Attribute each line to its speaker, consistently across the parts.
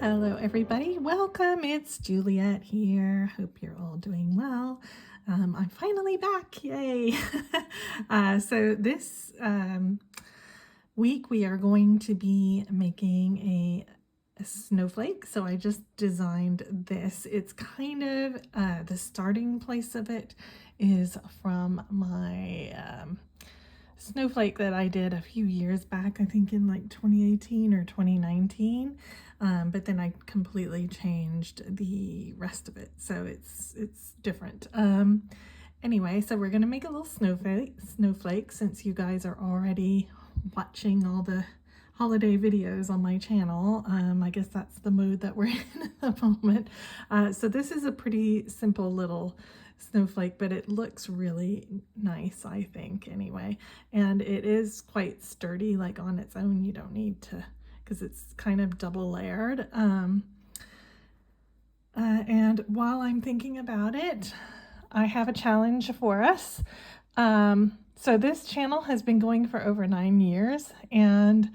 Speaker 1: Hello everybody, welcome. It's Juliet here. Hope you're all doing well. I'm finally back, yay. So this week we are going to be making a snowflake. So I just designed this. It's kind of the starting place of it is from my snowflake that I did a few years back, I think in like 2018 or 2019, but then I completely changed the rest of it, so it's different. Anyway, so we're gonna make a little snowflake since you guys are already watching all the holiday videos on my channel. I guess that's the mood that we're in at the moment. So this is a pretty simple little snowflake, but it looks really nice, I think, anyway. And it is quite sturdy, like on its own. You don't need to, because it's kind of double layered. And while I'm thinking about it, I have a challenge for us. So this channel has been going for over 9 years, and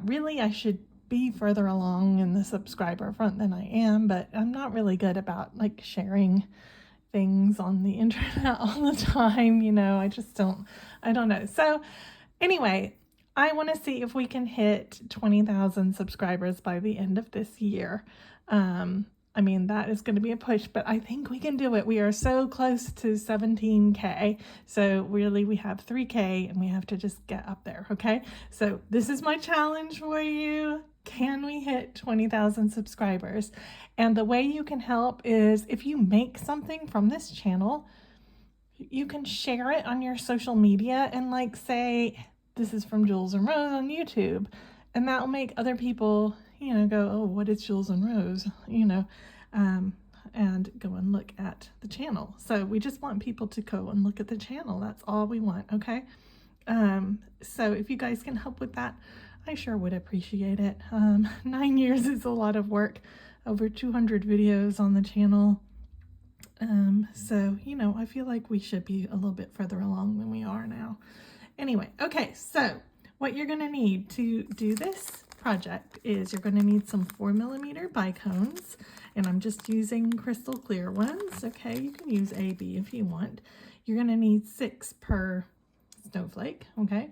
Speaker 1: really I should be further along in the subscriber front than I am, but I'm not really good about like sharing things on the internet all the time, you know. I don't know. So anyway, I want to see if we can hit 20,000 subscribers by the end of this year. I mean, that is going to be a push, but I think we can do it. We are so close to 17K. So really we have 3K and we have to just get up there. Okay. So this is my challenge for you. Can we hit 20,000 subscribers? And the way you can help is if you make something from this channel, you can share it on your social media and like say, this is from Jules and Rose on YouTube. And that will make other people, you know, go, oh, what is Jules and Rose, you know, and go and look at the channel. So we just want people to go and look at the channel. That's all we want. Okay. So if you guys can help with that, I sure would appreciate it. 9 years is a lot of work, over 200 videos on the channel. So, you know, I feel like we should be a little bit further along than we are now. Anyway, okay, so what you're going to need to do this project is you're going to need some 4mm bicones, and I'm just using crystal clear ones. Okay, you can use A, B if you want. You're going to need 6 per snowflake. Okay,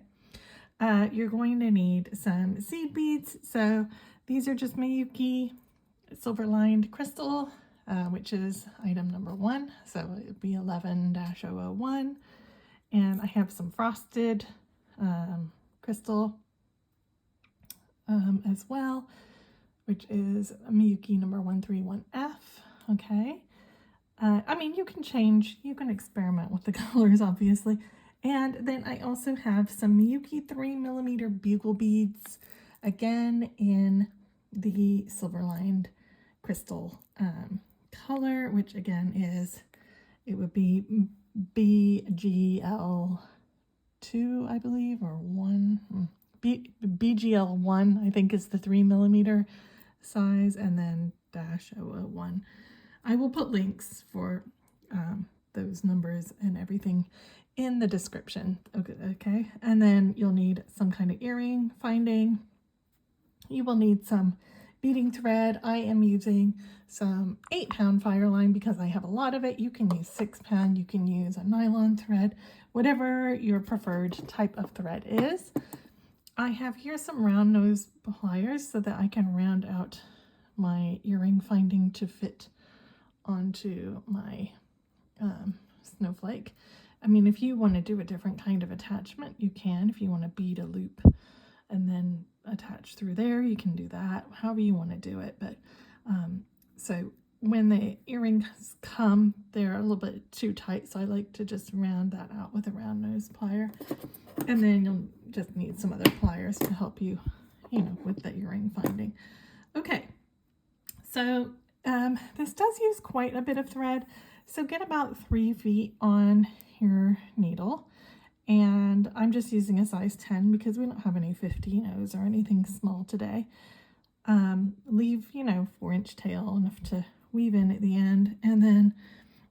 Speaker 1: you're going to need some seed beads. So these are just Miyuki Silverlined crystal, which is item number 1. So it would be 11-001. And I have some frosted crystal as well, which is Miyuki number 131F. Okay. I mean, you can experiment with the colors, obviously. And then I also have some Miyuki 3mm bugle beads, again in the Silverlined crystal color, which again it would be BGL2, I believe, or 1. BGL1, I think, is the 3mm size, and then -001. I will put links for those numbers and everything in the description. Okay, and then you'll need some kind of earring finding. You will need some beading thread. I am using some 8-pound Fireline because I have a lot of it. You can use 6-pound, you can use a nylon thread, whatever your preferred type of thread is. I have here some round nose pliers so that I can round out my earring finding to fit onto my snowflake. I mean, if you want to do a different kind of attachment, you can. If you want to bead a loop and then attach through there, you can do that, however you want to do it. But so when the earrings come, they're a little bit too tight, so I like to just round that out with a round nose plier. And then you'll just need some other pliers to help you, you know, with the earring finding. Okay, so this does use quite a bit of thread, so get about 3 feet on your needle. And I'm just using a size 10 because we don't have any 15-0s or anything small today. Leave, you know, 4-inch tail, enough to weave in at the end. And then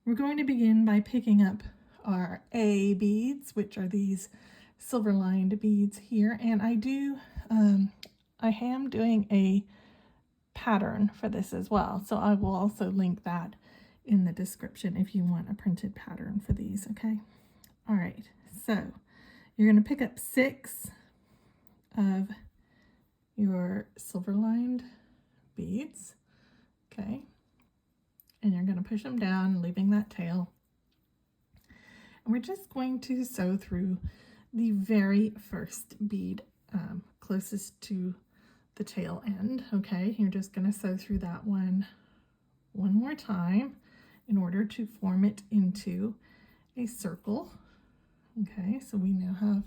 Speaker 1: we're going to begin by picking up our A beads, which are these Silverlined beads here. And I am doing a pattern for this as well. So I will also link that in the description if you want a printed pattern for these, okay? All right, so you're going to pick up 6 of your Silverlined beads, okay? And you're going to push them down, leaving that tail. And we're just going to sew through the very first bead closest to the tail end, okay? You're just going to sew through that one more time in order to form it into a circle, okay? So we now have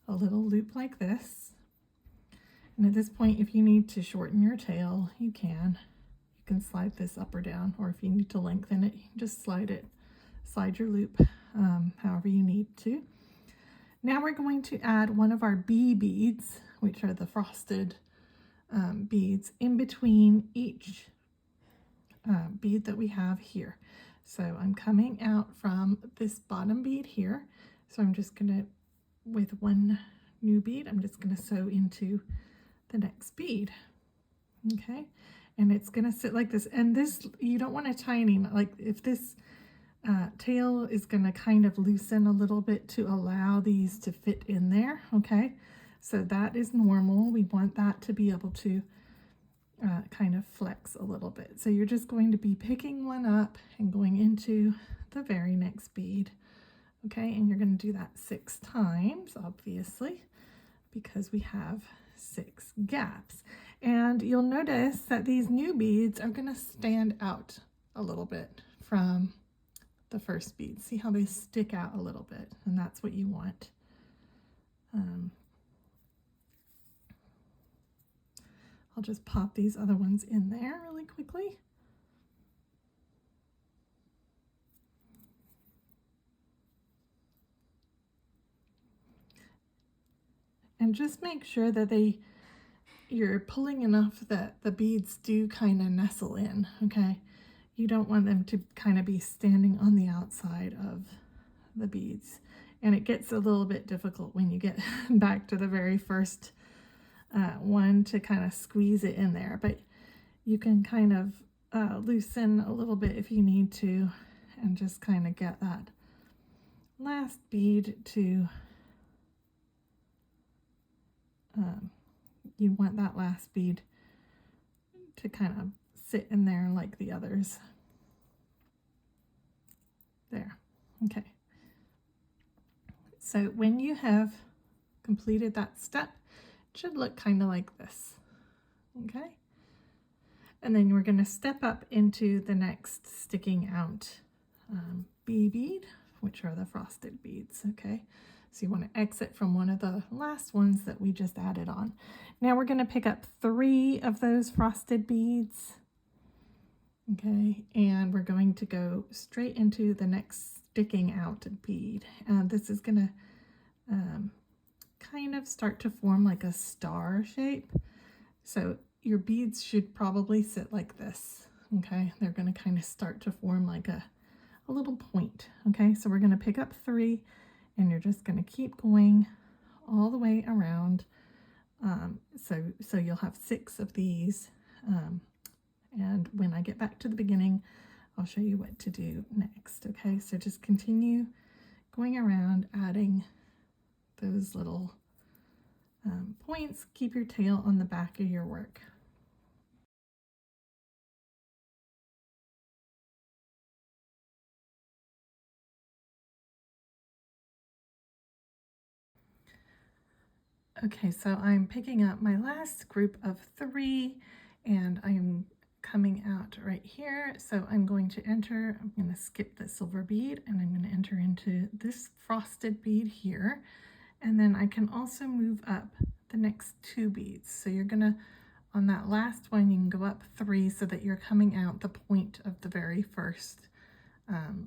Speaker 1: a little loop like this. And at this point, if you need to shorten your tail, you can. You can slide this up or down, or if you need to lengthen it, you can just slide your loop however you need to. Now we're going to add one of our bee beads, which are the frosted beads, in between each bead that we have here. So I'm coming out from this bottom bead here. So I'm just gonna, with one new bead, I'm just gonna sew into the next bead, okay? And it's gonna sit like this. And this, you don't want to tie any, like if this tail is gonna kind of loosen a little bit to allow these to fit in there, okay? So that is normal. We want that to be able to kind of flex a little bit. So you're just going to be picking one up and going into the very next bead, okay? And you're going to do that 6 times, obviously, because we have 6 gaps. And you'll notice that these new beads are going to stand out a little bit from the first bead. See how they stick out a little bit, and that's what you want. I'll just pop these other ones in there really quickly. And just make sure that you're pulling enough that the beads do kind of nestle in, okay? You don't want them to kind of be standing on the outside of the beads. And it gets a little bit difficult when you get back to the very first one to kind of squeeze it in there, but you can kind of loosen a little bit if you need to, and just kind of get that last bead to, you want that last bead to kind of sit in there like the others. There, okay. So when you have completed that step, it should look kind of like this, okay? And then we're going to step up into the next sticking out bee bead, which are the frosted beads, okay? So you want to exit from one of the last ones that we just added on. Now we're going to pick up 3 of those frosted beads, okay? And we're going to go straight into the next sticking out bead. And this is going to kind of start to form like a star shape. So your beads should probably sit like this, okay? They're going to kind of start to form like a little point, okay? So we're going to pick up 3, and you're just going to keep going all the way around. So you'll have 6 of these, and when I get back to the beginning, I'll show you what to do next, okay? So just continue going around, adding those little points. Keep your tail on the back of your work. Okay, so I'm picking up my last group of 3, and I'm coming out right here. So I'm going to skip the silver bead, and I'm going to enter into this frosted bead here. And then I can also move up the next 2 beads. So you're going to, on that last one, you can go up 3 so that you're coming out the point of the very first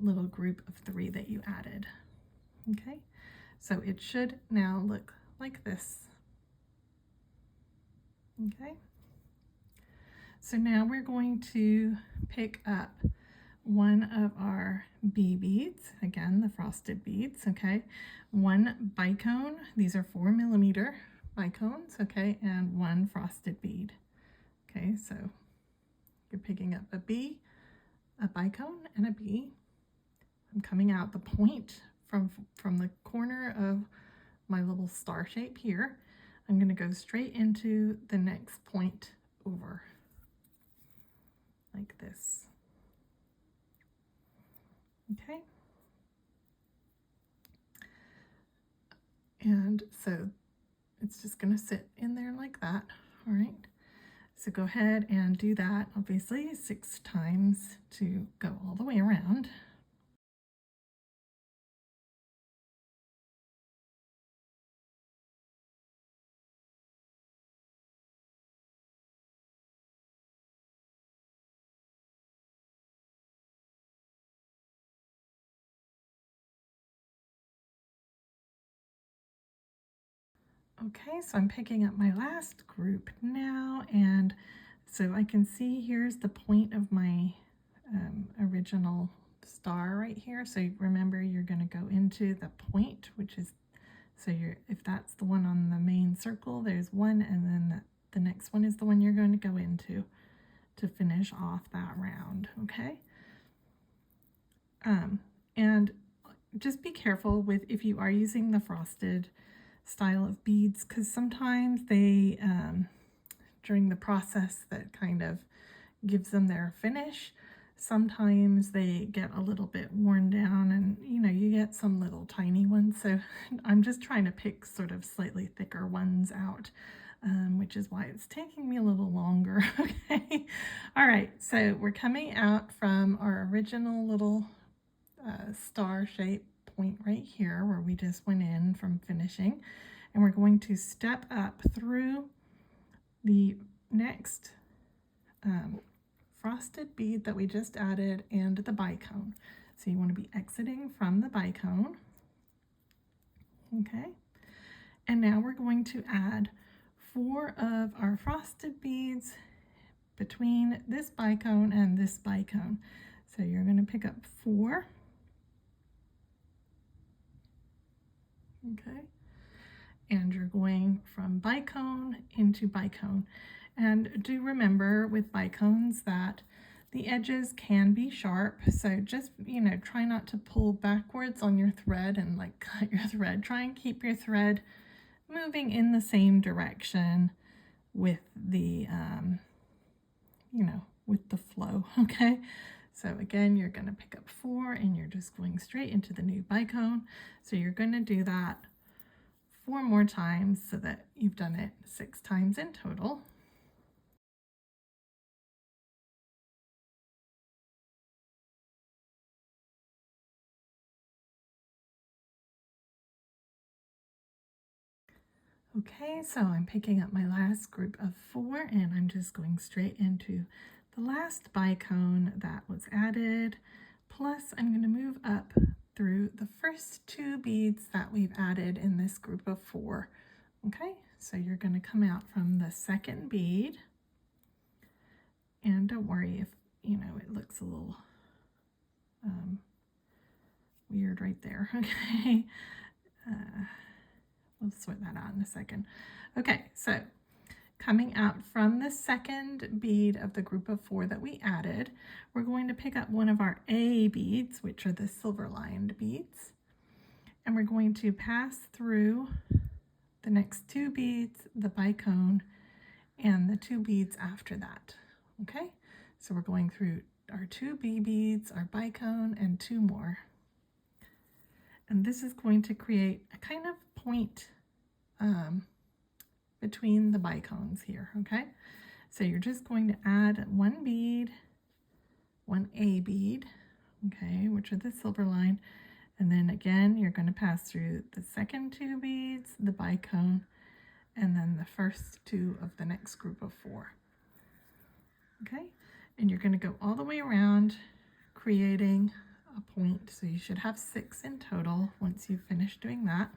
Speaker 1: little group of 3 that you added. Okay, so it should now look like this. Okay, so now we're going to pick up one of our bee beads, again the frosted beads, okay, 1 bicone, these are 4mm bicones, okay, and 1 frosted bead. Okay, so You're picking up a B, a bicone, and a B. I'm coming out the point from the corner of my little star shape here. I'm going to go straight into the next point over, like this. Okay. And so it's just going to sit in there like that. All right. So go ahead and do that, obviously, 6 times to go all the way around. Okay, so I'm picking up my last group now, and so I can see here's the point of my original star right here. So remember, you're going to go into the point, which is, so if that's the one on the main circle, there's one, and then the next one is the one you're going to go into to finish off that round. Okay. And just be careful with, if you are using the frosted style of beads, because sometimes they during the process that kind of gives them their finish, sometimes they get a little bit worn down, and you get some little tiny ones. So I'm just trying to pick sort of slightly thicker ones out, which is why it's taking me a little longer. Okay. All right, so we're coming out from our original little star shape point right here where we just went in from finishing, and we're going to step up through the next frosted bead that we just added and the bicone. So you want to be exiting from the bicone. Okay, and now we're going to add 4 of our frosted beads between this bicone and this bicone. So you're going to pick up 4. Okay, and you're going from bicone into bicone. And do remember with bicones that the edges can be sharp, so just try not to pull backwards on your thread and like cut your thread. Try and keep your thread moving in the same direction with the with the flow. Okay, so again, you're going to pick up 4 and you're just going straight into the new bicone. So you're going to do that 4 more times so that you've done it 6 times in total. Okay, so I'm picking up my last group of 4 and I'm just going straight into the last bicone that was added, plus I'm going to move up through the first 2 beads that we've added in this group of 4. Okay, so you're going to come out from the second bead, and don't worry if it looks a little weird right there. Okay, we'll sort that out in a second. Okay, so coming out from the second bead of the group of 4 that we added, we're going to pick up one of our A beads, which are the Silverlined beads, and we're going to pass through the next 2 beads, the bicone, and the 2 beads after that. Okay, so we're going through our 2 B beads, our bicone, and 2 more. And this is going to create a kind of point between the bicones here. Okay, so you're just going to add 1 bead, 1 A bead, okay, which are the Silverline, and then again you're going to pass through the second 2 beads, the bicone, and then the first 2 of the next group of 4. Okay, and you're going to go all the way around, creating a point. So you should have 6 in total once you've finished doing that.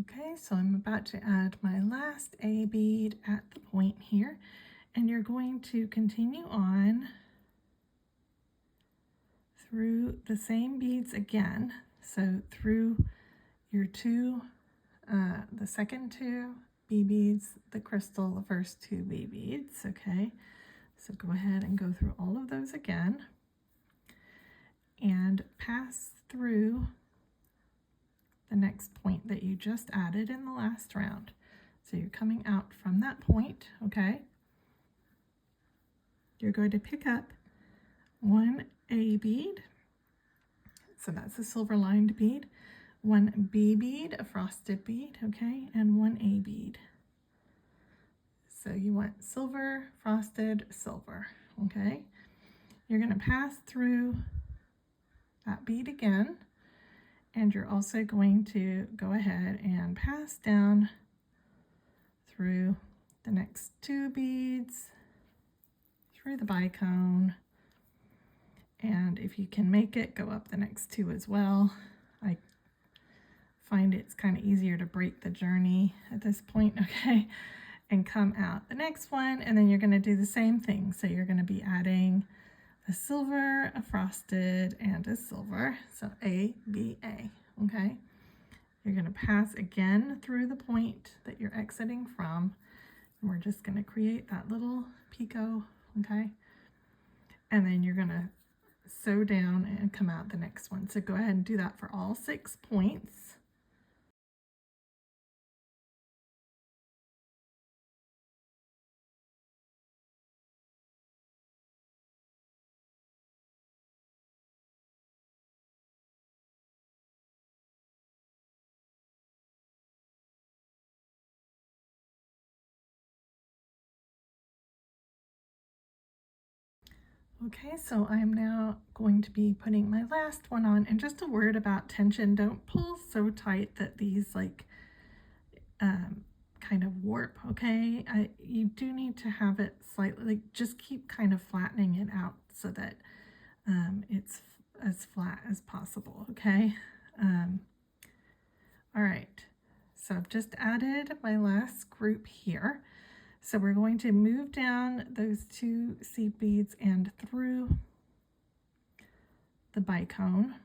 Speaker 1: Okay, so I'm about to add my last A bead at the point here, and you're going to continue on through the same beads again. So through your two, the second two B beads, the crystal, the first two B beads, okay? So go ahead and go through all of those again and pass through the next point that you just added in the last round. So you're coming out from that point, okay? You're going to pick up one A bead, so that's a silver-lined bead, one B bead, a frosted bead, okay, and one A bead. So you want silver, frosted, silver, okay? You're going to pass through that bead again, and you're also going to go ahead and pass down through the next two beads, through the bicone, and if you can make it, go up the next two as well. I find it's kind of easier to break the journey at this point, okay, and come out the next one, and then you're going to do the same thing. So you're going to be adding a silver, a frosted, and a silver, so A, B, A, okay? You're going to pass again through the point that you're exiting from, and we're just going to create that little picot, okay? And then you're going to sew down and come out the next one. So go ahead and do that for all 6 points. Okay, so I'm now going to be putting my last one on, and just a word about tension. Don't pull so tight that these like kind of warp, okay? You do need to have it slightly, like just keep kind of flattening it out so that it's as flat as possible, okay? All right, so I've just added my last group here. So we're going to move down those two seed beads and through the bicone.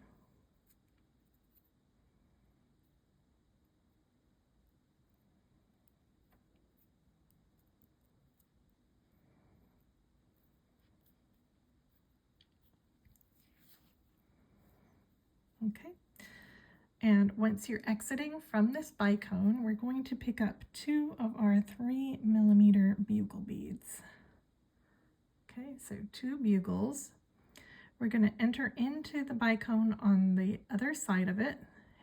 Speaker 1: Okay. And once you're exiting from this bicone, we're going to pick up 2 of our 3mm bugle beads. Okay, so 2 bugles. We're going to enter into the bicone on the other side of it,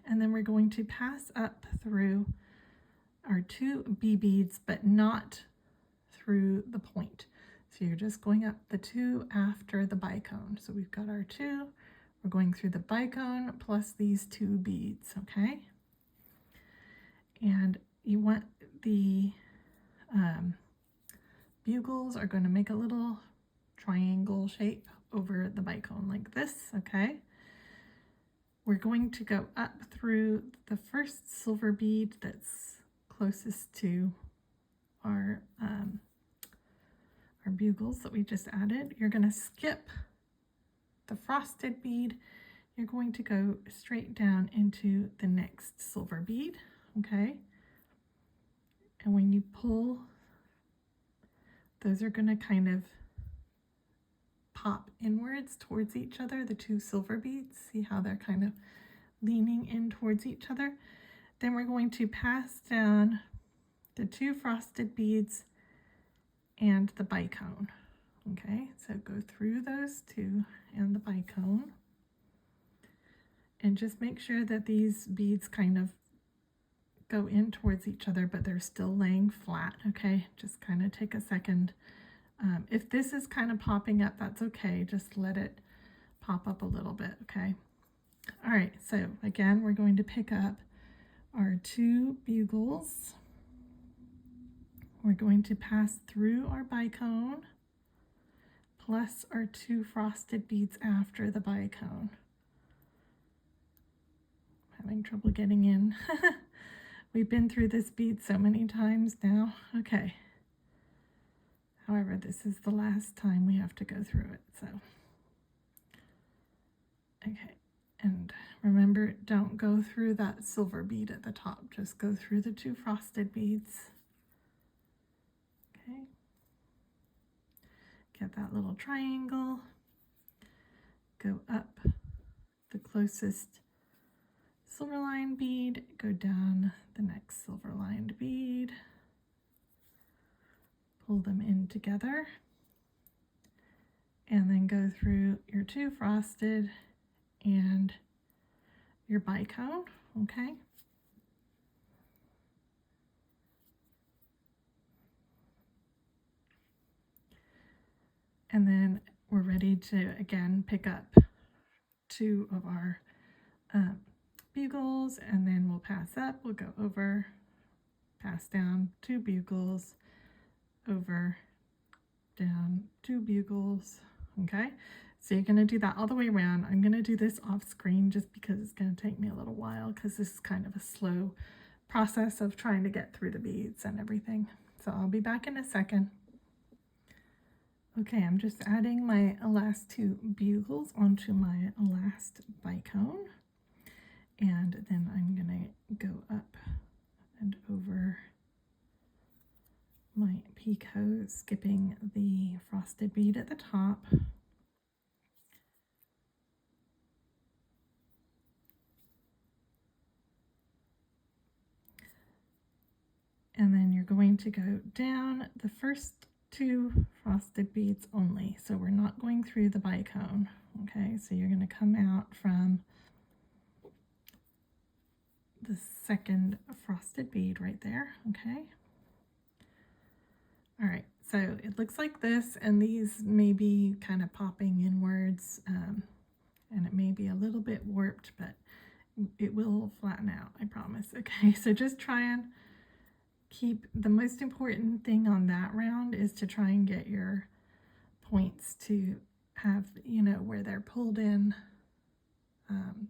Speaker 1: and then we're going to pass up through our 2 B beads, but not through the point. So you're just going up the 2 after the bicone. So we've got our 2, we're going through the bicone plus these 2 beads, okay? And you want the bugles are going to make a little triangle shape over the bicone like this, okay? We're going to go up through the first silver bead that's closest to our bugles that we just added. You're going to skip the frosted bead. You're going to go straight down into the next silver bead, okay? And when you pull, those are going to kind of pop inwards towards each other, the 2 silver beads. See how they're kind of leaning in towards each other? Then we're going to pass down the 2 frosted beads and the bicone. Okay, so go through those 2 and the bicone. And just make sure that these beads kind of go in towards each other, but they're still laying flat, okay? Just kind of take a second. If this is kind of popping up, that's okay. Just let it pop up a little bit, okay? All right, so again, we're going to pick up our 2 bugles. We're going to pass through our bicone plus our 2 frosted beads after the bicone. Having trouble getting in. We've been through this bead so many times now. Okay. However, this is the last time we have to go through it, so. Okay, and remember, don't go through that silver bead at the top, just go through the 2 frosted beads. Okay, get that little triangle, go up the closest silverline bead, go down the next silverlined bead, pull them in together, and then go through your 2 frosted and your bicone, okay? And then we're ready to again pick up 2 of our bugles, and then we'll pass up, we'll go over, pass down 2 bugles, over, down 2 bugles, okay? So you're gonna do that all the way around. I'm gonna do this off screen just because it's gonna take me a little while because this is kind of a slow process of trying to get through the beads and everything. So I'll be back in a second. Okay, I'm just adding my last 2 bugles onto my last bicone. And then I'm gonna go up and over my picot, skipping the frosted bead at the top. And then you're going to go down the first 2 frosted beads only. So we're not going through the bicone. Okay, so you're gonna come out from the second frosted bead right there, okay? All right, so it looks like this, and these may be kind of popping inwards, and it may be a little bit warped, but it will flatten out, I promise. Okay, so just try and keep, the most important thing on that round is to try and get your points to have, you know, where they're pulled in,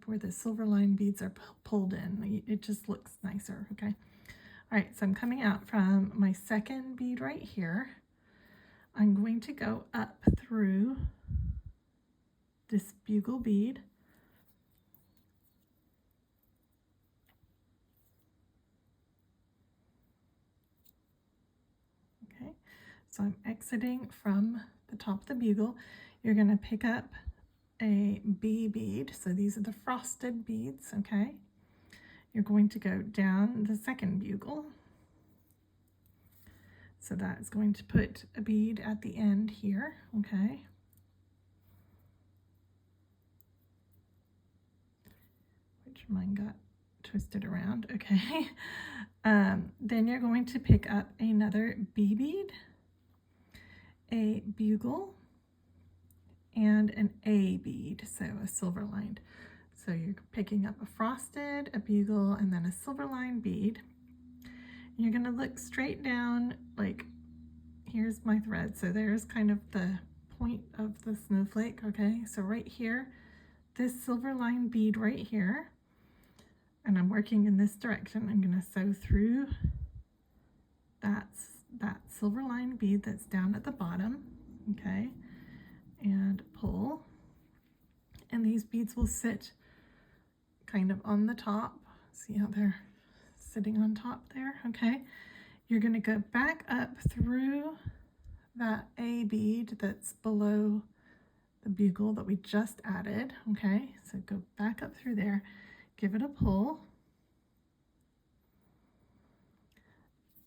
Speaker 1: where the silver line beads are pulled in. It just looks nicer, okay? All right, so I'm coming out from my second bead right here. I'm going to go up through this bugle bead. Okay, so I'm exiting from the top of the bugle. You're going to pick up a B bead. So these are the frosted beads, okay? You're going to go down the second bugle. So that is going to put a bead at the end here, okay? Which mine got twisted around, okay? Then you're going to pick up another B bead, a bugle, and an A bead, so a silver lined. So you're picking up a frosted, a bugle, and then a silver line bead. You're going to look straight down, like here's my thread. So there's kind of the point of the snowflake, okay? So right here, this silver line bead right here, and I'm working in this direction. I'm going to sew through that silver line bead that's down at the bottom, okay? And pull. And these beads will sit kind of on the top. See how they're sitting on top there, okay? You're going to go back up through that A bead that's below the bugle that we just added, okay? So go back up through there, give it a pull.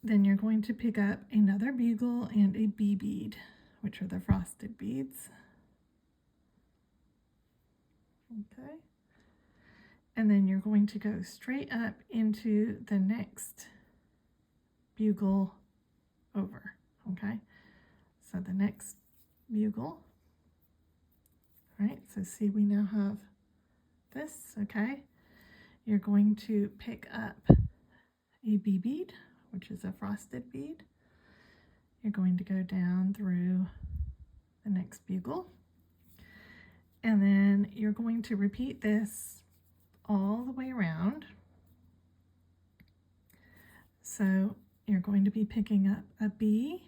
Speaker 1: Then you're going to pick up another bugle and a B bead, which are the frosted beads. Okay. And then you're going to go straight up into the next bugle over, okay? So the next bugle, all right? So see, we now have this, okay? You're going to pick up a B bead, which is a frosted bead. You're going to go down through the next bugle. And then you're going to repeat this all the way around. So you're going to be picking up a B,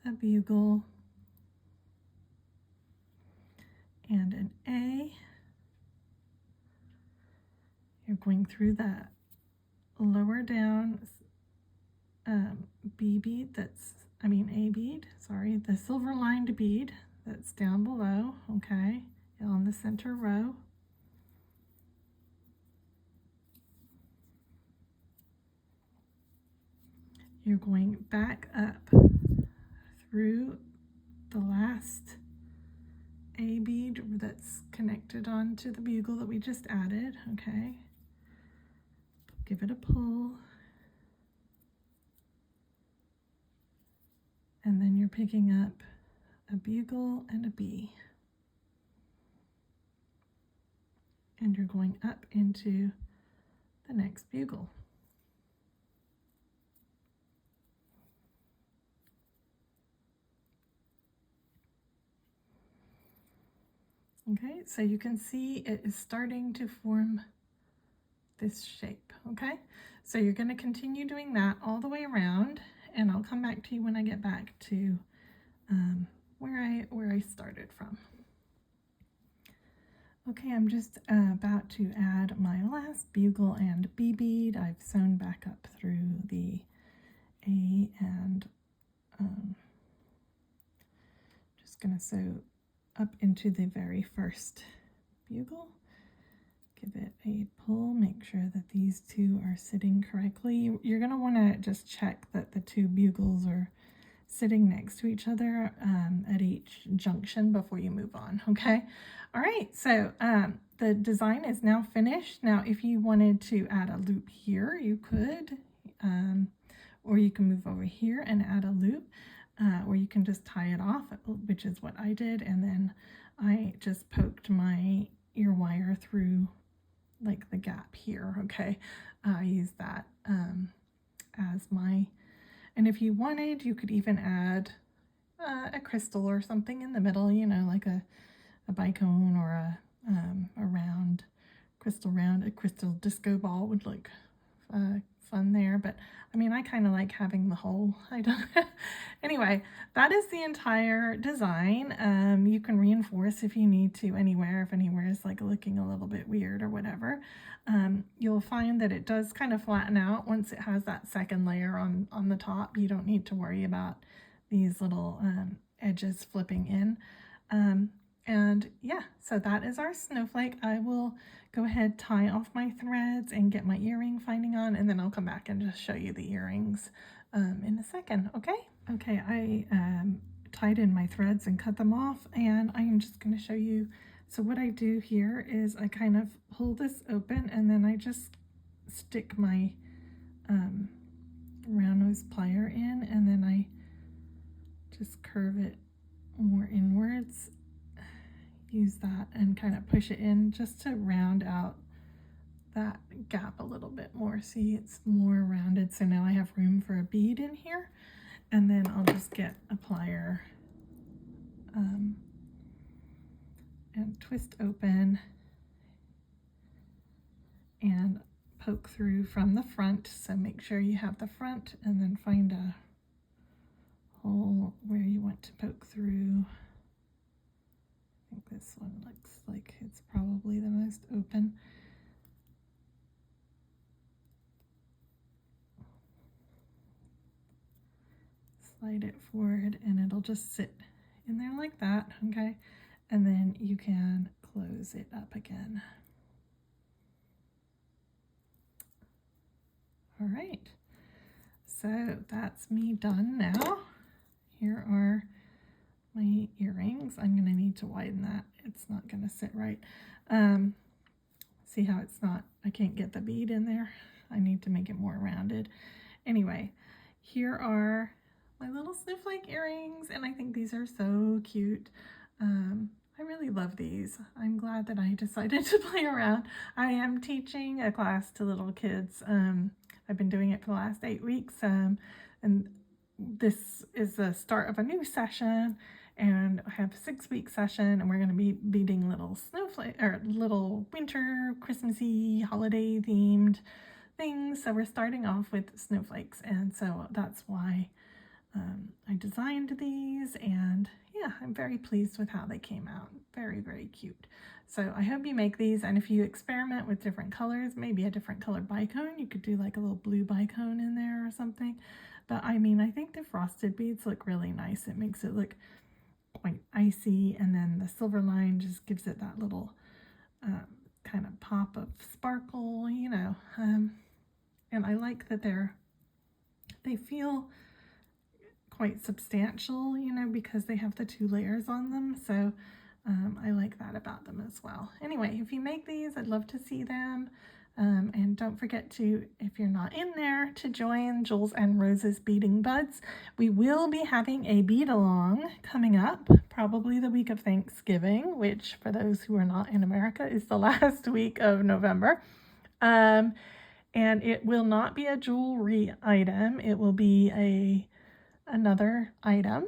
Speaker 1: a bugle, and an A. You're going through that lower down B bead A bead, sorry, the silver-lined bead that's down below, okay, on the center row. You're going back up through the last A bead that's connected onto the bugle that we just added, okay. Give it a pull. And then you're picking up a bugle and a B. And you're going up into the next bugle. Okay, so you can see it is starting to form this shape, okay? So you're going to continue doing that all the way around, and I'll come back to you when I get back to where I started from. Okay, I'm just about to add my last bugle and B bead. I've sewn back up through the A and just going to sew up into the very first bugle. Give it a pull, make sure that these two are sitting correctly. You're going to want to just check that the two bugles are sitting next to each other at each junction before you move on, okay? All right, so the design is now finished. Now, if you wanted to add a loop here, you could, or you can move over here and add a loop, or you can just tie it off, which is what I did, and then I just poked my ear wire through like the gap here, okay? I use that as my, and if you wanted, you could even add a crystal or something in the middle, you know, like a bicone or a round, a crystal disco ball would look fun there. But I mean, I kind of like having the hole. I don't anyway, that is the entire design. You can reinforce if you need to anywhere, if anywhere is like looking a little bit weird or whatever. You'll find that it does kind of flatten out once it has that second layer on the top. You don't need to worry about these little edges flipping in. And yeah, so that is our snowflake. I will go ahead, tie off my threads and get my earring finding on, and then I'll come back and just show you the earrings in a second, okay? Okay, I tied in my threads and cut them off, and I'm just going to show you. So what I do here is I kind of pull this open, and then I just stick my round nose plier in, and then I just curve it more inwards. Use that and kind of push it in just to round out that gap a little bit more. See, it's more rounded, so now I have room for a bead in here. And then I'll just get a plier and twist open and poke through from the front. So make sure you have the front, and then find a hole where you want to poke through. I think this one looks like it's probably the most open. Slide it forward and it'll just sit in there like that, okay? And then you can close it up again. All right, so that's me done now. Here are my earrings. I'm gonna need to widen that. It's not gonna sit right. See how it's not, I can't get the bead in there. I need to make it more rounded. Anyway, here are my little snowflake earrings, and I think these are so cute. I really love these. I'm glad that I decided to play around. I am teaching a class to little kids. I've been doing it for the last 8 weeks, and this is the start of a new session, and I have a 6-week session, and we're going to be beading little snowflake or little winter, Christmassy, holiday themed things. So we're starting off with snowflakes, and so that's why I designed these. And yeah, I'm very pleased with how they came out. Very, very cute. So I hope you make these, and if you experiment with different colors, maybe a different color bicone, you could do like a little blue bicone in there or something. But I mean, I think the frosted beads look really nice. It makes it look quite icy, and then the Silverline just gives it that little kind of pop of sparkle, you know. And I like that they feel quite substantial, you know, because they have the 2 layers on them. So I like that about them as well. Anyway, if you make these, I'd love to see them. And don't forget to, if you're not in there, to join Jules and Rose's Beading Buds. We will be having a bead along coming up, probably the week of Thanksgiving, which for those who are not in America is the last week of November. And it will not be a jewelry item. It will be another item.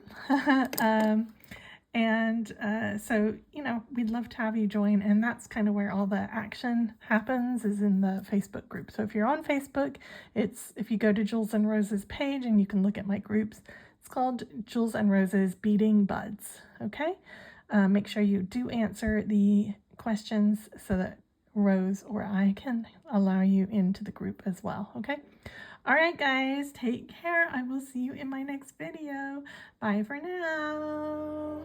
Speaker 1: So, you know, we'd love to have you join, and that's kind of where all the action happens, is in the Facebook group. So if you're on Facebook, if you go to Jules and Rose's page, and you can look at my groups, it's called Jules and Rose's Beading Buds, okay? Make sure you do answer the questions so that Rose or I can allow you into the group as well, okay? All right, guys, take care. I will see you in my next video. Bye for now.